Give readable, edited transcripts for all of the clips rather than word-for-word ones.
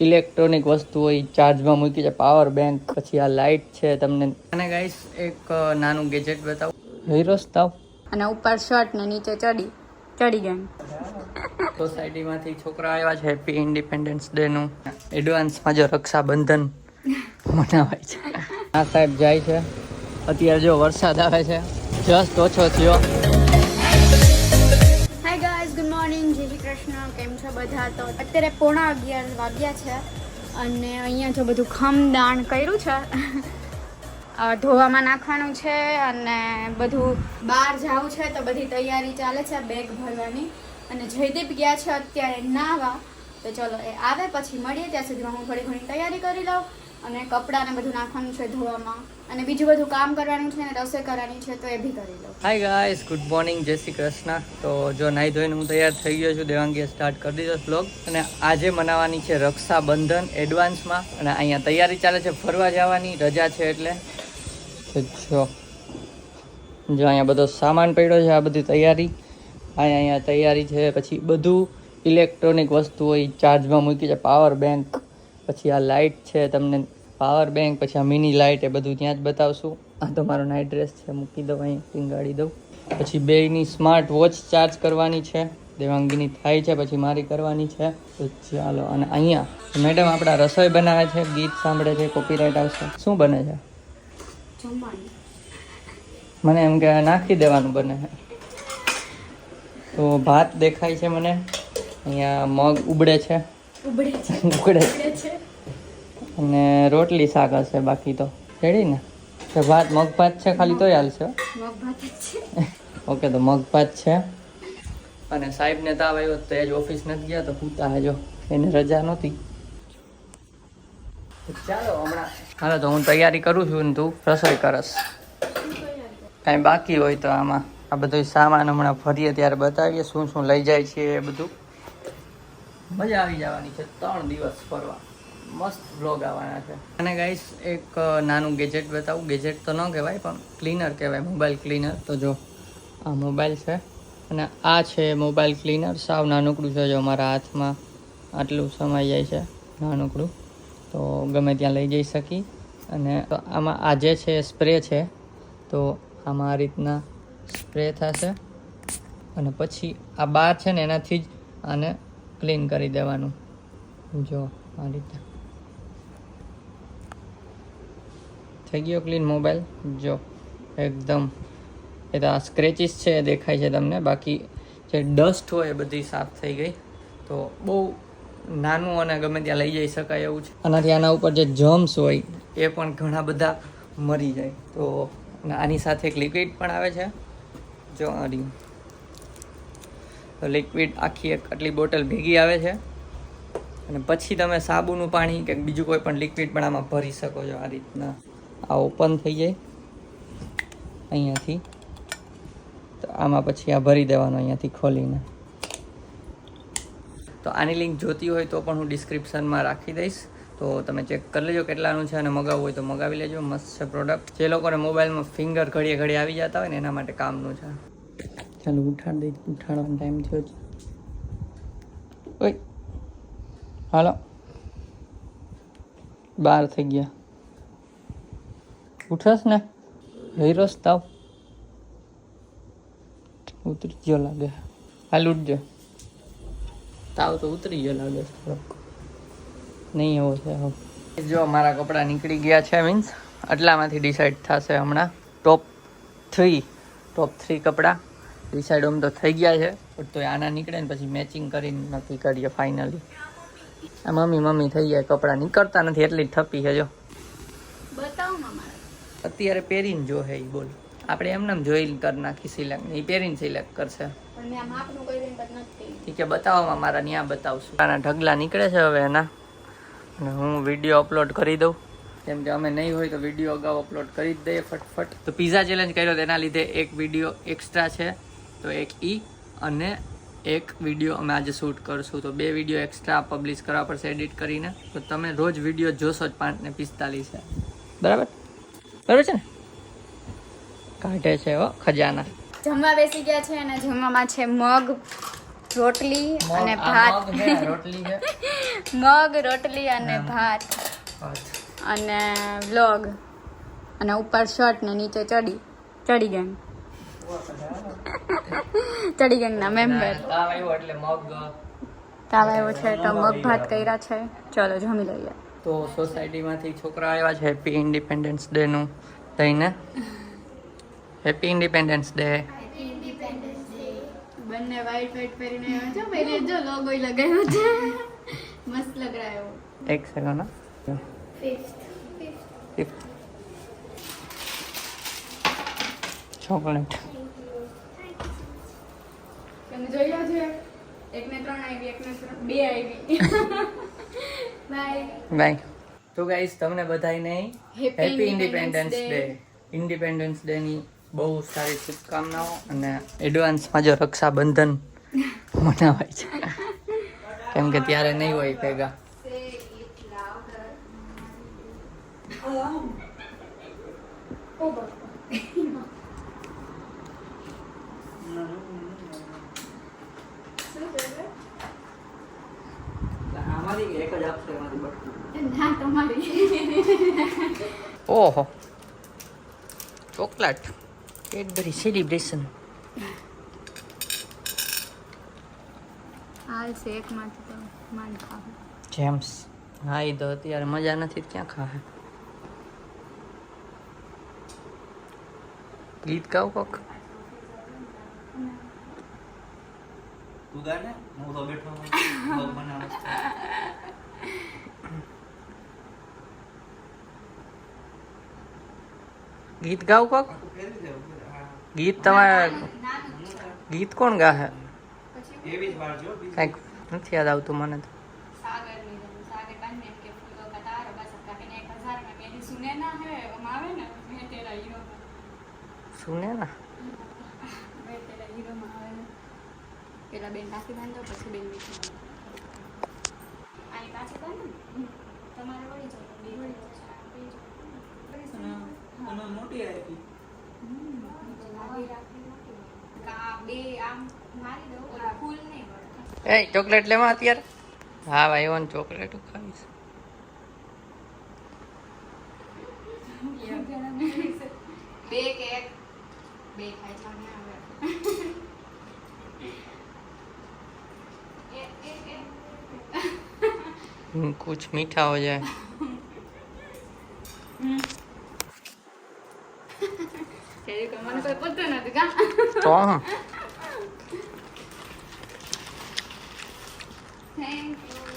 Electronic વસ્તુ હોય ચાર્જમાં મૂકી છે, પાવર બેંક, પછી આ લાઇટ છે. તમને અને ગાઈસ એક નાનું ગેજેટ બતાવું. હીરોસ તાવ અને ઉપર શર્ટ ને નીચે ચડી ગયા. સોસાયટીમાંથી છોકરા આવ્યા છે. હેપી ઇન્ડિપેન્ડન્સ ડે નું એડવાન્સમાં જો રક્ષાબંધન મનાવાય છે. આ સાહેબ જાય છે. અત્યારે જો વરસાદ આવે છે, જસ્ટ ઓછો થયો. હાય ગાઈઝ, ગુડ મોર્નિંગ, જય શ્રી કૃષ્ણ. કેમ છો બધા? તો અત્યારે 11:30 વાગ્યા છે અને અહીંયા જો બધું ખમદાણ કર્યું છે. ધોવામાં નાખવાનું છે અને બધું બહાર જવું છે તો બધી તૈયારી ચાલે છે બેગ ભરવાની. અને જયદીપ ગયા છે અત્યારે નાહવા, તો ચલો એ આવે પછી મળીએ. ત્યાં સુધીમાં હું થોડી ઘણી તૈયારી કરી લઉં અને કપડાં ને બધું નાખવાનું છે ધોવામાં, અને બીજું બધું કામ કરવાનું છે અને રસોઈ કરવાની છે તો એ બી કરી લઉં. હાય ગાઈસ, ગુડ મોર્નિંગ, જય શ્રી કૃષ્ણ. તો જો નાહી ધોઈને હું તૈયાર થઈ ગયો છું. દેવાંગીએ સ્ટાર્ટ કરી દીધો વ્લોગ અને આજે મનાવવાની છે રક્ષાબંધન એડવાન્સમાં. અને અહીંયા તૈયારી ચાલે છે ફરવા જવાની, રજા છે એટલે. જો અહીંયા બધો સામાન પડ્યો છે, આ બધી તૈયારી. અહીંયા તૈયારી છે. પછી બધું ઇલેક્ટ્રોનિક વસ્તુ હોય ચાર્જમાં મૂકી છે, પાવર બેંક, પછી આ લાઇટ છે. તમને પાવર બેંક, પછી આ મિની લાઇટ, એ બધું ત્યાં જ બતાવશું. આ તો મારો નાઇટ ડ્રેસ છે, મૂકી દઉં અહીં, ટીંગાડી દઉં. પછી બેયની સ્માર્ટ વોચ ચાર્જ કરવાની છે. દેવાંગીની થાય છે, પછી મારી કરવાની છે. તો ચાલો. અને અહીંયા મેડમ આપણા રસોઈ બનાવે છે, ગીત સાંભળે છે, કોપીરાઇટ આવશે. શું બને છે? મને એમ કે નાખી દેવાનું બને છે. તો ભાત દેખાય છે મને. અહીંયા મગ ઉબળે છે. અને રોટલી શાક હશે, બાકી તો રેડી ને. તો ભાત મગ ભાત છે ખાલી તોય હાલશે. ઓકે, તો મગ ભાત છે. અને સાહેબને તાવ આવ્યો તો એ જ ઓફિસ નથી ગયા, તો પૂતા જો એને રજા નહોતી. ચાલો હમણાં હાલો, તો હું તૈયારી કરું છું ને તું રસોઈ કરસ. કાંઈ બાકી હોય તો આમાં આ બધું સામાન હમણાં ફરીએ ત્યારે બતાવીએ શું શું લઈ જાય છે. એ બધું મજા આવી જવાની છે. 3 દિવસ ફરવા, મસ્ત વ્લોગ આવવાના છે. અને ગાઈસ એક નાનું ગેજેટ બતાવું. ગેજેટ તો ન કહેવાય પણ ક્લીનર કહેવાય, મોબાઈલ ક્લીનર. તો જો આ મોબાઈલ છે અને આ છે મોબાઈલ ક્લીનર. સાવ નાનકડું છે, જો મારા હાથમાં આટલું સમાઈ જાય છે, નાનકડું. તો ગમે ત્યાં લઈ જઈ શકી. અને આમાં આ જે છે સ્પ્રે છે, તો આમાં આ રીતના સ્પ્રે થશે અને પછી આ બાર છે ને એનાથી જ આને ક્લીન કરી દેવાનું. જો આ રીતે થઈ ગયો ક્લીન મોબાઈલ. જો એકદમ એ તો આ સ્ક્રેચીસ છે એ દેખાય છે તમને, બાકી જે ડસ્ટ હોય એ બધી સાફ થઈ ગઈ. તો બહુ નાનું અને ગમે ત્યાં લઈ જઈ શકાય એવું છે. આનાથી આના ઉપર જે જર્મ્સ હોય એ પણ ઘણા બધા મરી જાય. તો આની સાથે એક લિક્વિડ પણ આવે છે. જો તો લિક્વિડ આખી એક આટલી બોટલ ભેગી આવે છે. અને પછી તમે સાબુનું પાણી કે બીજું કોઈ પણ લિક્વિડ પણ આમાં ભરી શકો છો. આ રીતના આ ઓપન થઈ જાય અહીંયાથી, તો આમાં પછી આ ભરી દેવાનું અહીંયાથી ખોલીને. તો આની લિંક જોતી હોય તો પણ હું ડિસ્ક્રિપ્શનમાં રાખી દઈશ, તો તમે ચેક કરી લેજો કેટલાનું છે. અને મગાવવું હોય તો મગાવી લેજો. મસ્ત છે પ્રોડક્ટ. જે લોકોને મોબાઈલમાં ફિંગર ઘડીએ ઘડીએ આવી જતા હોય ને એના માટે કામનું છે. ચાલો ઉઠાડી દઈ, ઉઠાડવાનો ટાઈમ થયો છે. ઓય હાલો, 12 થઈ ગયા. ઉઠસ ને હીરોસ તાવ ઉતરી ગયો લાગે. હાલ ઉઠજો. તાવ તો ઉતરી ગયો લાગે છે થોડોક. નહીં એવો છે. જો મારા કપડાં નીકળી ગયા છે, મીન્સ આટલામાંથી ડિસાઈડ થશે હમણાં. ટોપ 3 કપડાં ડિસાઈડ આમ તો થઈ ગયા છે, પણ તો આના નીકળે ને પછી મેચિંગ કરીને નક્કી કરીએ ફાઇનલી. આ મમ્મી થઈ ગયા, કપડાં નીકળતા નથી એટલી જ થપી છે. જો અત્યારે પહેરીને જો હે એ બોલ. આપણે એમને જોઈને કરી નાખી સિલેક્ટ, એ પહેરીને સિલેક્ટ કરશે. ઠીક છે, બતાવવામાં મારા ત્યાં બતાવશું. આના ઢગલા નીકળે છે હવે એના, અને હું વિડીયો અપલોડ કરી દઉં. કેમ કે અમે નહીં હોય તો વિડીયો અગાઉ અપલોડ કરી જ દઈએ ફટફટ. તો પિઝા ચેલેન્જ કર્યો તેના લીધે એક વિડીયો એક્સ્ટ્રા છે, તો એક અને એક વિડીયો અમે આજે શૂટ કરશું. તો 2 વિડીયો એક્સ્ટ્રા પબ્લિશ કરવા પડશે એડિટ કરીને. તો તમે રોજ વિડીયો જોશો જ 5 ને 45 છે. બરાબર છે ને? કાઢે છે હો ખજાના. જમવા બેસી ગયા છે અને જમવામાં છે મગ, રોટલી મગ- અને આ ભાત મગ છે, રોટલી છે. મગ રોટલી અને હા. ભાત ભાત. અને વ્લોગ અને ઉપર શર્ટ ને નીચે ચડી ગેંગ ના મેમ્બર તાવ આવ્યો એટલે મગ તાવ આવ્યો છે તો મગ ભાત કર્યા છે. ચલો જમી લઈએ. તો સોસાયટીમાંથી છોકરા આવ્યા છે હેપી ઇન્ડિપેન્ડન્સ ડે નું લઈને. Happy independence day. બંને વાઈટ પહેરીને આવ્યા છો. પહેલે જો લોગો લગાવ્યો છે. મસ્ત લગ રહા હે વો. એક સેકન્ડ ના ચોકલેટ. તમે જોઈ લો છે. એકને 3 આવી, એકને 2 આવી. બાય. બાય. તો ગાઈસ તમને બધાને Happy happy Independence independence Day. Day. Independence day ની બહુ સારી શુભકામનાઓ અને એડવાન્સમાં જો રક્ષાબંધન મનાવાય છે કેમ કે ત્યારે નહીં હોય ભેગા. આમાંથી એક જ આપશે એમાંથી બધું. ના તમારી ઓહો ચોકલેટ કેડબરી સેલિબ્રેશન. હાલ છે એકમાંથી તો માંડ ખાવ. જેમ્સ હા એ તો અત્યારે મજા નથી ક્યાં ખાહે. ગીત ગાવ કોક. તું ગાને હું તો બેઠો હું vlog બનાવું છું. ગીત ગાવ કોક. તું ફેરવી દે હા. ગીત તમારા ગીત કોણ ગાહે એવી જ વાર જો બીજી. કાંઈક નથી યાદ આવતું મને તો. सागर में सागर बनने के फूलों का तार बस कहने 1000 में मेरी सुने ना है हम आवे ना मैं तेरा हीरो સુને ના मैं तेरा हीरो में आवे ना પેલા બેન પાછી બાંધો પછી બેન મીઠી આની પાછી બાંધો તમારે વળી જાય બે વળી તને મોટી આવી કા બે આમ મારી દો ઓલા ફૂલ નહીં વળતા એ ચોકલેટ લેવા અત્યારે. હા ભાઈ ઓન ચોકલેટ ખાવીશ. બે કે એક બે ખાઈ જાવ ને આવે कुछ मीठा हो जाए. તેરી કોઈ મને કોઈ પતો નથી કા તો હું થેન્ક યુ.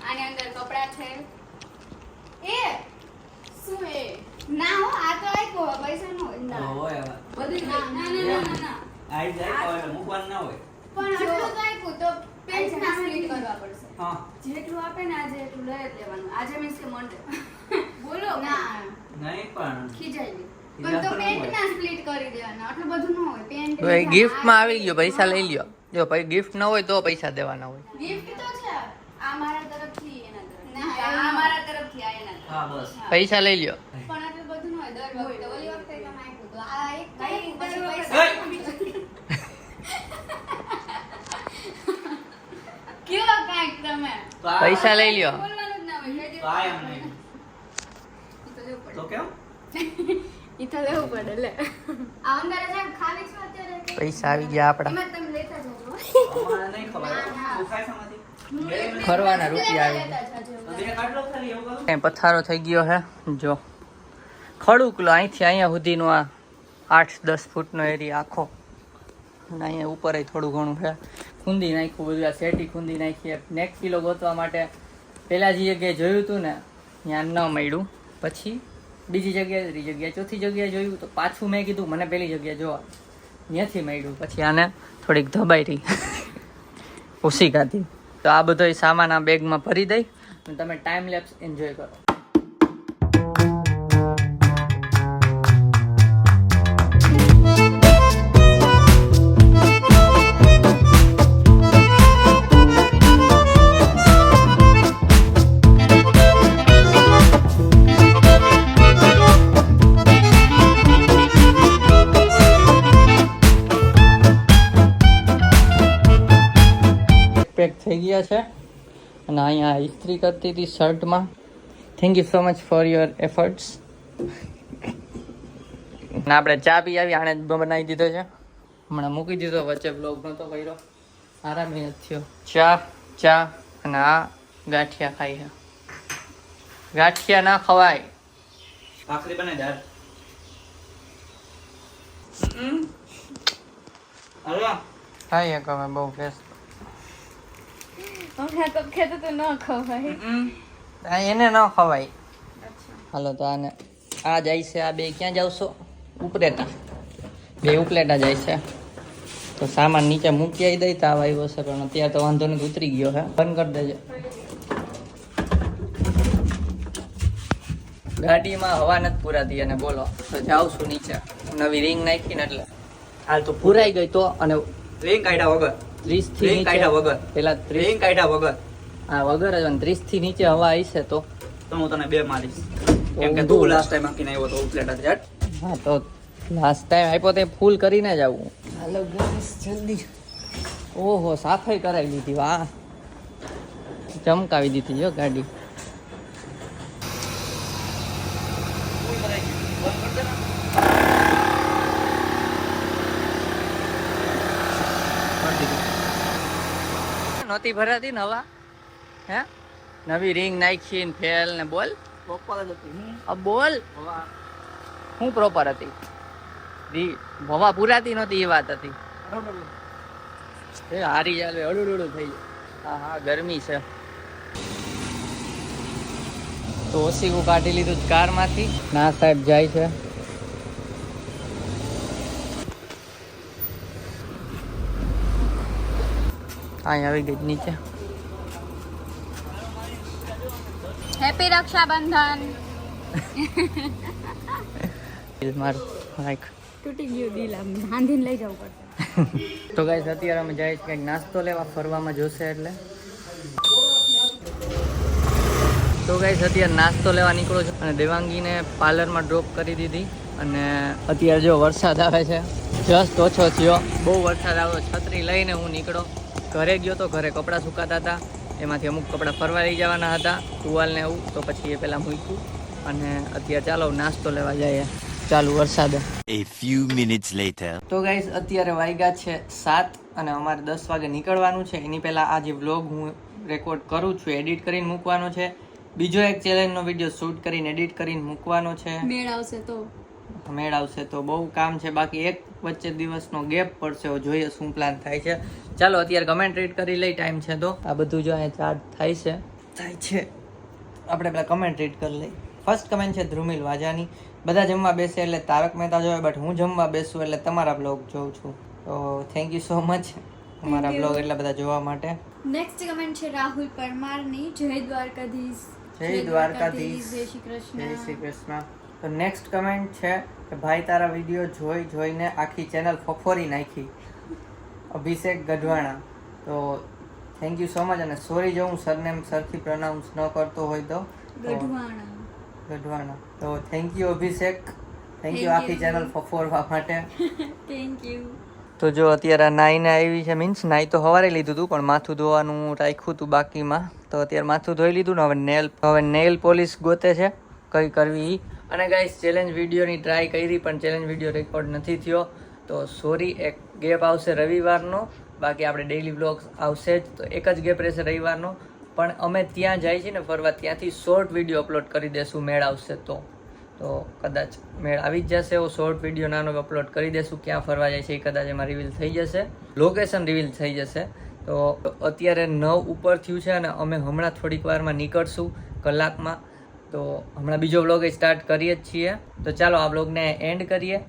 આની અંદર કપડા છે. એ શું એ ના હો આ તો આપ્યો પૈસા નો હોય ના હોય હવે બધું ના ના ના ના ના આઈ જાય તો એટલે મૂકવાનું ના હોય. પણ આટલું તો આપ્યું તો પેન્ટ ના સ્પ્લિટ કરવા પડશે. હા જેટલું આપે ને આજે એટલું લઈ જ લેવાનું. આજે મીન્સ કે મંડે બોલો ના નહીં પણ ખીજાઈ ગઈ પણ તો પેન્ટ ના સ્પ્લિટ કરી દેવાના. આટલું બધું ન હોય પેન્ટ તો એ ગિફ્ટમાં આવી ગયો પૈસા લઈ લ્યો. જો પછી ગિફ્ટ ન હોય તો પૈસા દેવાના હોય. ગિફ્ટ તો છે આ મારા તરફથી એના તરફથી ના આ મારા તરફથી આ એના તરફથી. હા બસ પૈસા લઈ લ્યો. પણ આટલું બધું ન હોય દર વખતે ઓલી વખતે તમે આપ્યું તો આ એક કઈ પછી હે! પૈસા કેવો કાંઈક તમે તો આ- પૈસા લઈ લ્યો. બોલવાનું જ ના હોય તો આ એમ નહીં. ઈ તો લેવું પડે. તો કેમ ઈ તો લેવું પડે લે આ અંદર જેમ ખાવી છો અત્યારે કે પૈસા આવી ગયા આપડા. એમાં તમે લેતા જજો અમારે નહીં ખબર ના, ના. તું ખાય શામાંથી? ફરવાના રૂપિયા આવી લેતા જજો. બે કાઢલો ખાલી એવું કરું ગયા. પથારો થઈ ગયો હે જો ખડુકલો અહીંથી અહીંયા સુધીનો આ 8-10 ફૂટનો એરિયા આખો. અને અહીંયા ઉપર થોડું ઘણું છે ખૂંદી નાખ્યું બધું. આ સેટી ખૂંદી નાખી. નેક્સ્ટ કિલો ગોતવા માટે પહેલા જે જગ્યાએ જોયું હતું ને ત્યાં ન મળ્યું. પછી બીજી જગ્યાએ ત્રીજી જગ્યાએ ચોથી જગ્યાએ જોયું તો પાછું મેં કીધું મને પેલી જગ્યાએ જોવા ત્યાંથી મળ્યું. પછી આને થોડીક ધબાઈ રહી ઓછી કાઢી. તો આ બધો સામાન આ બેગમાં ભરી દઈ અને તમે ટાઈમ લેપ્સ એન્જોય કરો. ગયા છે અને અહીંયા ઇસ્ત્રી કરતી હતી શર્ટમાં. Thank you so much for your efforts. અને આપણે ચા પી આવી, આણે જ બનાવી દીધો છે, હમણાં મૂકી દીધો, વચ્ચે બ્લોગ નહોતો કર્યો, આરામ નથી થયો. ચા અને આ ગાંઠિયા ખાઈ છે. ગાંઠિયા ના ખવાય, ભાખરી બને યાર. હાલો ખાઈ એક હવે બહુ ફેસ. એને ન ખવાય. હાલો તો આને આ જાય છે, આ બે ક્યાં જાવશો? ઉપલેટા. બે ઉપલેટા જાય છે. તો સામાન નીચે મૂકી આવી દઈ તાવ આવ્યો છે, પણ અત્યારે તો વાંધો નથી, ઉતરી ગયો હે. બંધ કરી દેજો. ગાડીમાં હવા નથી પુરાતી અને બોલો તો જાઉં છું નીચે. નવી રિંગ નાખીને એટલે હાલ તો પુરાઈ ગઈ તો. અને રિંગ કાઢ્યા વગર, 30 થી રિંગ કાઢ્યા વગર, પેલા રિંગ કાઢ્યા વગર હા વગર જ. 30 થી નીચે હવા આવી છે તો હું તને 2 મારીશ, કેમ કે તું લાસ્ટ ટાઈમ આખીને આવ્યો તો ઉપલેટા જ. હા તો લાસ્ટ ટાઈમ આપ્યો તે ફૂલ કરીને જ આવું. હાલો ગાઈસ જલ્દી. ઓહો સાફાઈ કરાવી દીધી, વાહ, ચમકાવી દીધી જો ગાડી. નહોતી ભરાતી ને હવા, હે નવી રિંગ નાખી ને ફેલ ને બોલ પ્રોપર જ હતી. બોલ શું પ્રોપર હતી? હવા પુરાતી નહોતી એ વાત હતી. એ હારી ચાલે અડુડુડું થઈ જાય. હા ગરમી છે તો ઓસીકું કાઢી લીધું કારમાંથી. ના સાહેબ જાય છે. અહીં આવી ગઈ નીચે. હેપી રક્ષાબંધન. મારું લાઈક તૂટી ગયું દિલ, આમ બાંધીને લઈ જવું પડશે. તો ગાઈસ અત્યારે અમે જાય કંઈક નાસ્તો લેવા, ફરવામાં જોશે એટલે. તો ગાઈસ અત્યારે નાસ્તો લેવા નીકળો છો અને દેવાંગીને પાર્લરમાં ડ્રોપ કરી દીધી. અને અત્યારે જો વરસાદ આવે છે, જસ્ટ ઓછો થયો. બહુ વરસાદ આવ્યો, છત્રી લઈને હું નીકળો. ઘરે ગયો તો ઘરે કપડાં સુકાતા હતા, એમાંથી અમુક કપડાં ફરવા લઈ જવાના હતા, ટુવાલ ને એવું, તો પછી એ પહેલાં મૂક્યું. અને અત્યારે ચાલો નાસ્તો લેવા જઈએ, ચાલુ વરસાદ. A few minutes later. તો ગાઈસ અત્યારે વાગ્યા છે 7 અને અમારે 10 વાગે નીકળવાનું છે. એની પહેલાં આ જે વ્લોગ હું રેકોર્ડ કરું છું એડિટ કરીને મૂકવાનો છે. બીજો એક ચેલેન્જનો વિડીયો શૂટ કરીને એડિટ કરીને મૂકવાનો છે. મેળ આવશે તો બહુ કામ છે, બાકી એક વચ્ચે દિવસનો ગેપ પડશે. હવે જોઈએ શું પ્લાન થાય છે. ચાલો અત્યારે કમેન્ટ રીડ કરી લઈ, ટાઈમ છે તો. આ બધું જો અહીંયા ચાર્જ થાય છે. આપણે પેલા કમેન્ટ રીડ કરી લઈ. ફર્સ્ટ કમેન્ટ છે ધ્રુમિલ વાજાની. બધા જમવા બેસે એટલે તારક મહેતા જોવે, બટ હું જમવા બેસું એટલે તમારા બ્લોગ જોઉં છું. તો થેન્ક યુ સો મચ અમારા બ્લોગ એટલા બધા જોવા માટે. નેક્સ્ટ કમેન્ટ છે રાહુલ પરમારની. જય દ્વારકાધીશ. જય દ્વારકાધીશ. જય શ્રી કૃષ્ણ. જય શ્રી કૃષ્ણ. તો નેક્સ્ટ કમેન્ટ છે કે ભાઈ તારા વિડીયો જોઈને આખી ચેનલ ફફોરી નાખી. અભિષેક ગઢવાણા. તો થેન્ક યુ સો મચ અને સોરી જો હું સરનેમ સરખી પ્રોનાઉન્સ ન કરતો હોય તો. ગઢવાણા. તો thank you Abhishek, thank you આખી ચેનલ ફફોરવા માટે. Thank you. તો જો અત્યારે નાઈને આવી છે, મીન્સ નાઈ તો સવારે લીધું હતું પણ માથું ધોવાનું રાખ્યું હતું બાકીમાં, તો અત્યારે માથું ધોઈ લીધું ને હવે નેલ પોલિશ ગોતે છે કઈ કરવી. અને ગાઈસ ચેલેન્જ વિડીયોની ટ્રાય કરી પણ ચેલેન્જ વિડીયો રેકોર્ડ નથી થયો, તો સોરી. એક ગેપ આવશે રવિવારનો, બાકી આપણે ડેઈલી વ્લોગ્સ આવશે જ. તો એક જ ગેપ રહેશે રવિવારનો, પણ અમે ત્યાં જાય છે ને ફરવા, ત્યાંથી શોર્ટ વિડીયો અપલોડ કરી દેશું મેળ આવશે તો. તો કદાચ મેળ આવી જ જશે એવો શોર્ટ વિડીયો નાનો અપલોડ કરી દેશું. ક્યાં ફરવા જાય છે એ કદાચ એમાં રિવીલ થઈ જશે, લોકેશન રિવીલ થઈ જશે. તો અત્યારે 9 ઉપર થયું છે અને અમે હમણાં થોડીક વારમાં નીકળશું, કલાકમાં. તો હમણાં બીજો વ્લોગ સ્ટાર્ટ કરીએ જ છીએ. તો ચાલો આ વ્લોગને એન્ડ કરીએ.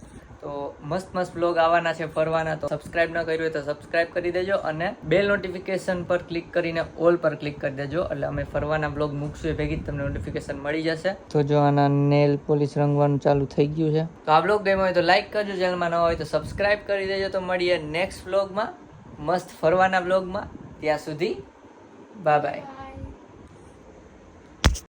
તો મસ્ત વ્લોગ આવવાના છે ફરવાના, તો સબસ્ક્રાઇબ ન કર્યું હોય તો સબસ્ક્રાઇબ કરી દેજો અને બેલ નોટિફિકેશન પર ક્લિક કરીને ઓલ પર ક્લિક કરી દેજો, એટલે અમે ફરવાના વ્લોગ મૂકશું એ ભેગી તમને નોટિફિકેશન મળી જશે. તો જો આના નેલ પોલિશ રંગવાનું ચાલુ થઈ ગયું છે. તો આ વ્લોગ ગમ્યો હોય તો લાઈક કરજો, ચેનલમાં ન હોય તો સબસ્ક્રાઇબ કરી દેજો. તો મળીએ નેક્સ્ટ વ્લોગમાં, મસ્ત ફરવાના વ્લોગમાં. ત્યાં સુધી બાય બાય.